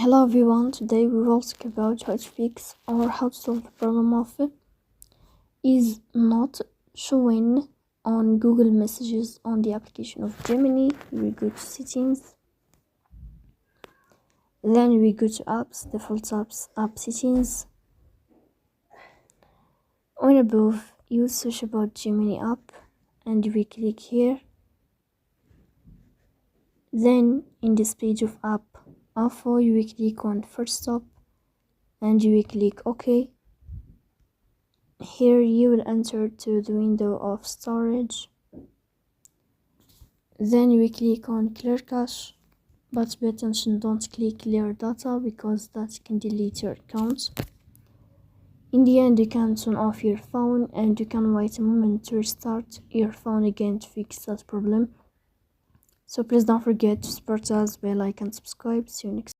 Hello everyone, today we will talk about how to fix or how to solve the problem of is not showing on Google Messages on the application of Gemini. We go to settings, then we go to apps, default apps, app settings. On above you search about Gemini app and we click here. Then in this page of app info you will click on first stop and you will click OK. Here you will enter to the window of storage. Then you will click on clear cache, but pay attention, don't click clear data because that can delete your account. In the end, you can turn off your phone and you can wait a moment to restart your phone again to fix that problem. So please don't forget to support us by like and subscribe. See you next time.